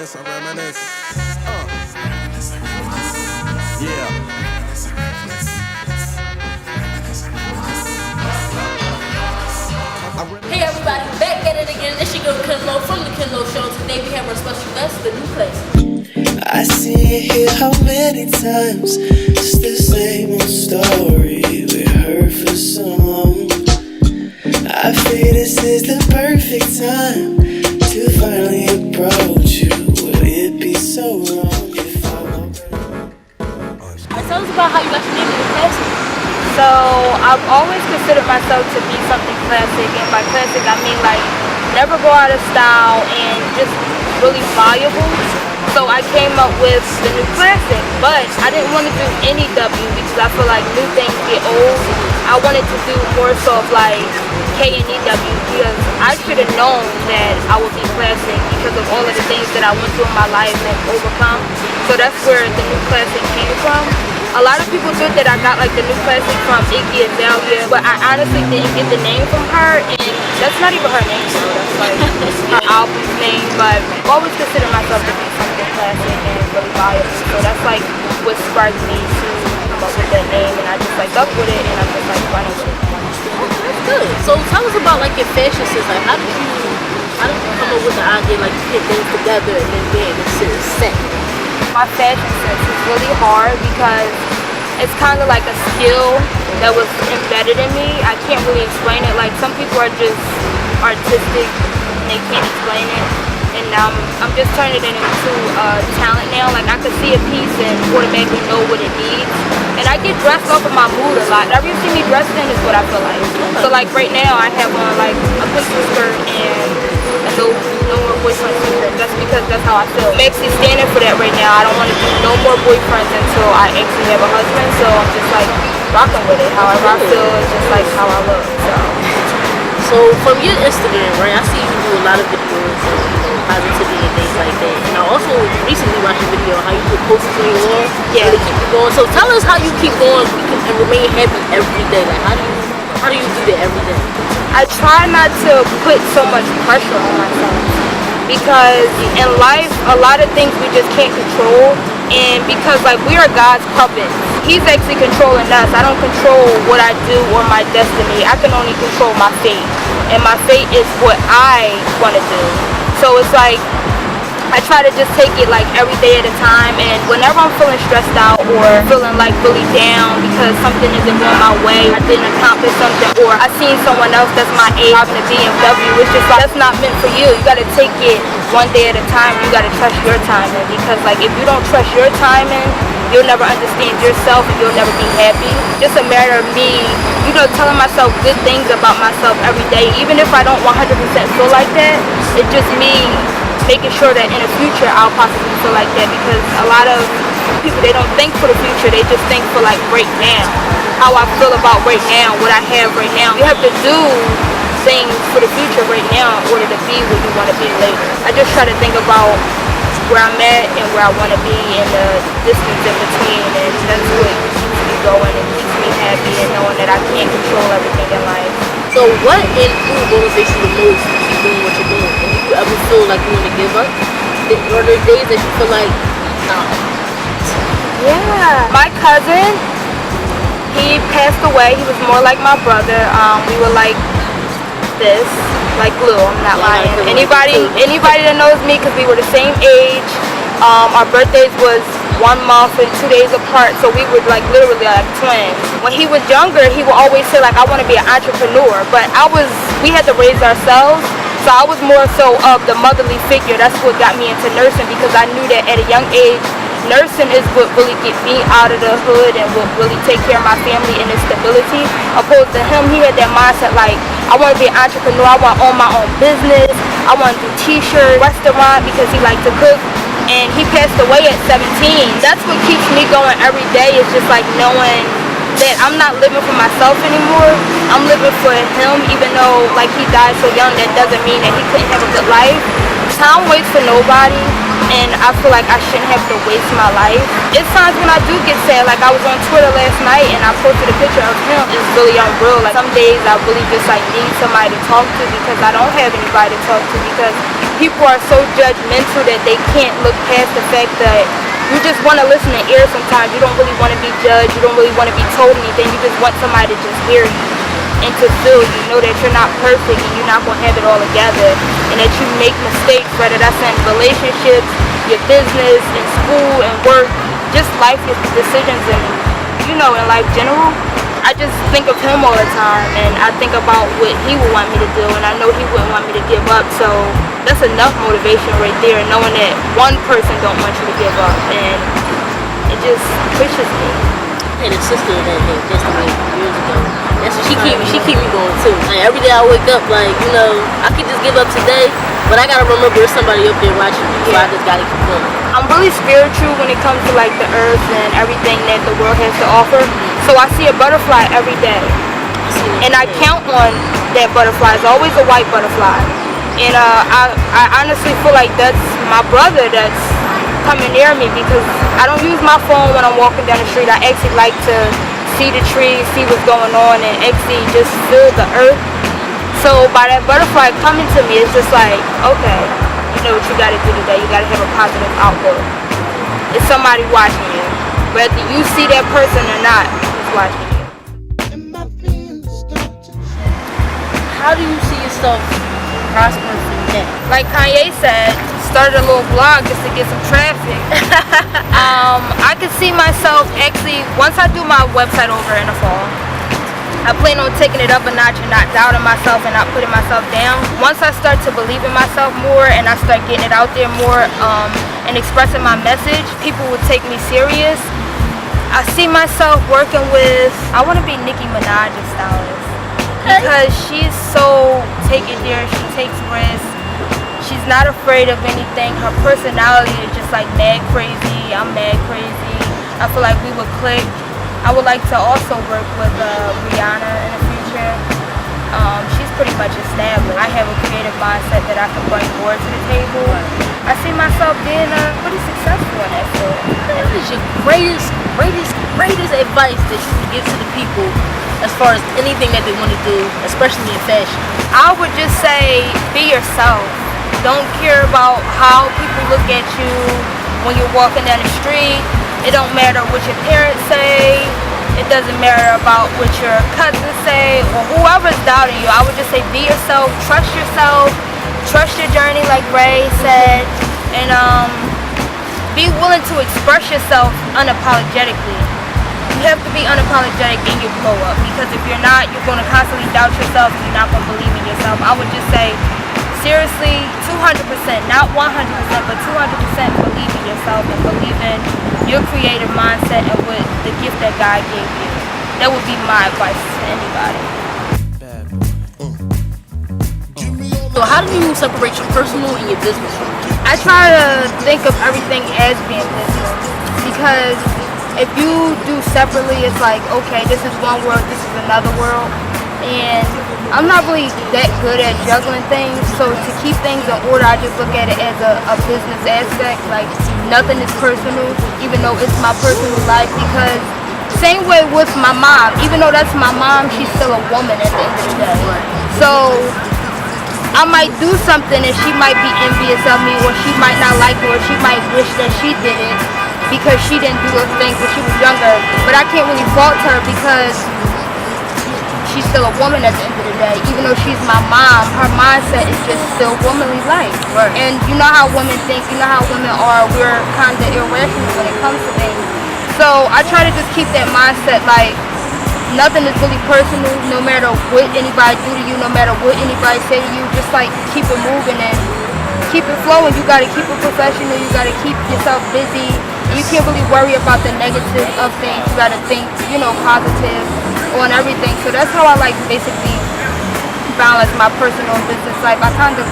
I reminisce. Yeah. Hey everybody, back at it again. This your girl Kenlo from the Kenlo Show. Today we have our special guest, the new classic. I see it here how many times. It's the same old story we heard for so long. I feel this is the perfect time to finally approach you. Will it be so wrong if I won't? Alright, tell us about how you got your name in the classic. So I've always considered myself to be something classic, and by classic I mean like never go out of style and just really valuable. So I came up with the new classic, but I didn't want to do any W because I feel like new things get old. I wanted to do more so of like K and EW because I should have known that I would be classic because of all of the things that I went through in my life and overcome. So that's where the new classic came from. A lot of people think that I got like the new classic from Iggy Azalea, but I honestly didn't get the name from her, and that's not even her name, so that's like her album's name. But I've always considered myself to be something classic and really valuable, so that's like what sparked me to come up with that name, and I just like stuck with it, and I'm just like running with it. That's good. So tell us about like your fashion sense. Like how did you come up with the idea like you put things together and then being this set? My fashion sense is really hard because it's kind of like a skill that was embedded in me. I can't really explain it. Like some people are just artistic and they can't explain it. And I'm just turning it into talent now. Like I could see a piece and automatically know what it needs. And I get dressed off of my mood a lot. Whatever you see me dressed in is what I feel like. So like right now I have on like a picture skirt and a no more boyfriend t-shirt. That's because that's how I feel. I'm actually standing for that right now. I don't want to do no more boyfriends until I actually have a husband. So I'm just like rocking with it. However I feel is just like how I look. So from your Instagram, right? I see you do a lot of videos on positivity and things like that. And I also recently watched a video on how you put posters on your wall. Yeah. To keep you going. So tell us how you keep going and remain happy every day. Like how do you do that every day? I try not to put so much pressure on myself because in life a lot of things we just can't control, and because like we are God's puppets, He's actually controlling us. I don't control what I do or my destiny. I can only control my fate, and my fate is what I want to do. So it's like I try to just take it like every day at a time, and whenever I'm feeling stressed out or feeling like really down because something isn't going my way, I didn't accomplish something, or I seen someone else that's my age driving a BMW, it's just like that's not meant for you. You gotta take it one day at a time. You gotta trust your timing, because like if you don't trust your timing, you'll never understand yourself and you'll never be happy. Just a matter of me, telling myself good things about myself every day, even if I don't 100% feel like that. It's just me making sure that in the future I'll possibly feel like that, because a lot of people, they don't think for the future, they just think for like right now. How I feel about right now, what I have right now. You have to do things for the future right now in order to be where you want to be later. I just try to think about where I'm at and where I want to be and the distance in between, and that's what keeps me going and keeps me happy, and knowing that I can't control everything in life. So what in food motivates you the most to keep doing what you're doing? And do you ever feel like you want to give up? Are there days that you feel like, nah? Yeah. My cousin, he passed away. He was more like my brother. We were like this, like glue. I'm not lying. Anybody that knows me, because we were the same age. Our birthdays was 1 month and 2 days apart, so we were like literally like twins. When he was younger, he would always say like, I want to be an entrepreneur, but we had to raise ourselves, so I was more so of the motherly figure. That's what got me into nursing, because I knew that at a young age, nursing is what really get me out of the hood and what really take care of my family and its stability. Opposed to him, he had that mindset like, I want to be an entrepreneur, I want to own my own business, I want to do t-shirt, restaurant, because he liked to cook. And he passed away at 17. That's what keeps me going every day, is just like knowing that I'm not living for myself anymore. I'm living for him, even though like he died so young, that doesn't mean that he couldn't have a good life. Time waits for nobody, and I feel like I shouldn't have to waste my life. It's times when I do get sad, like I was on Twitter last night and I posted a picture of him. It's really unreal. Like some days I really just like need somebody to talk to, because I don't have anybody to talk to, because people are so judgmental that they can't look past the fact that you just want to listen to ear sometimes. You don't really want to be judged. You don't really want to be told anything. You just want somebody to just hear you and to feel you. Know that you're not perfect and you're not going to have it all together. And that you make mistakes, whether that's in relationships, your business, in school, and work, just life decisions and, you know, in life general. I just think of him all the time, and I think about what he would want me to do, and I know he wouldn't want me to give up, so that's enough motivation right there, knowing that one person don't want you to give up, and it just pushes me. I had a sister that passed away years ago. That's what she keep me going too. Like every day I wake up, like, you know, I could just give up today, but I gotta remember there's somebody up there watching me, so I just gotta keep going. I'm really spiritual when it comes to like the earth and everything that the world has to offer. So I see a butterfly every day, and I count on that butterfly. It's always a white butterfly, and I honestly feel like that's my brother that's coming near me, because I don't use my phone when I'm walking down the street. I actually like to see the trees, see what's going on, and actually just feel the earth. So by that butterfly coming to me, it's just like, okay, you know what you got to do today. You got to have a positive outlook. It's somebody watching you, whether you see that person or not. Watching you. How do you see yourself prospering from that? Like Kanye said, started a little blog just to get some traffic. I could see myself actually, once I do my website over in the fall, I plan on taking it up a notch and not doubting myself and not putting myself down. Once I start to believe in myself more and I start getting it out there more and expressing my message, people will take me serious. I see myself working with, I want to be Nicki Minaj's stylist, because she's so taken there, she takes risks, she's not afraid of anything, her personality is just like mad crazy, I'm mad crazy, I feel like we would click. I would like to also work with Rihanna in the future. She's pretty much established. I have a creative mindset that I can bring more to the table. I see myself being pretty successful in that field. What is your greatest advice that you can give to the people as far as anything that they want to do, especially in fashion? I would just say, be yourself. Don't care about how people look at you when you're walking down the street. It don't matter what your parents say. It doesn't matter about what your cousins say or whoever's doubting you. I would just say, be yourself, trust your journey like Ray said, and be willing to express yourself unapologetically. You have to be unapologetic in your glow up, because if you're not, you're going to constantly doubt yourself and you're not going to believe in yourself. I would just say, seriously, 200%, not 100%, but 200% believe in yourself and believe in your creative mindset and what the gift that God gave you. That would be my advice to anybody. So how do you separate your personal and your business from it? I try to think of everything as being business, because if you do separately, it's like, okay, this is one world, this is another world, and I'm not really that good at juggling things, so to keep things in order, I just look at it as a business aspect. Like, nothing is personal, even though it's my personal life, because same way with my mom, even though that's my mom, she's still a woman at the end of the day. So I might do something and she might be envious of me, or she might not like it, or she might wish that she did it because she didn't do those things when she was younger. But I can't really fault her, because she's still a woman at the end of the day. Even though she's my mom, her mindset is just still womanly life. Right. And you know how women think, you know how women are, we're kind of irrational when it comes to things. So I try to just keep that mindset, like, nothing is really personal, no matter what anybody do to you, no matter what anybody say to you, just like keep it moving and keep it flowing. You gotta keep it professional, you gotta keep yourself busy. You can't really worry about the negative of things. You gotta think, positive on everything. So that's how I basically balance my personal and business life. I kind of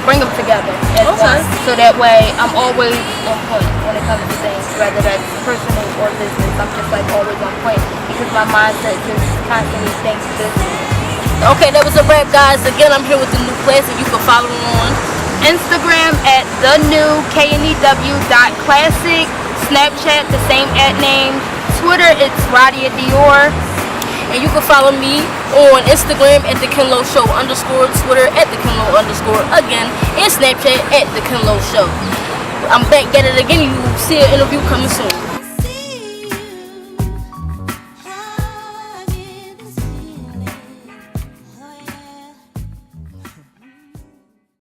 bring them together as one. So that way I'm always on point when it comes to things, whether that's personal or business. I'm just always on point, because my mindset just constantly thinks business. Okay, that was a wrap, guys. Again, I'm here with the new class, and you can follow them on Instagram at thenewknew.classic, Snapchat the same @ name, Twitter it's Radia Dior, And you can follow me on Instagram at the Kenlo Show _, Twitter at the Kenlo _ again, and Snapchat at the Kenlo Show. I'm back at it again. You will see an interview coming soon.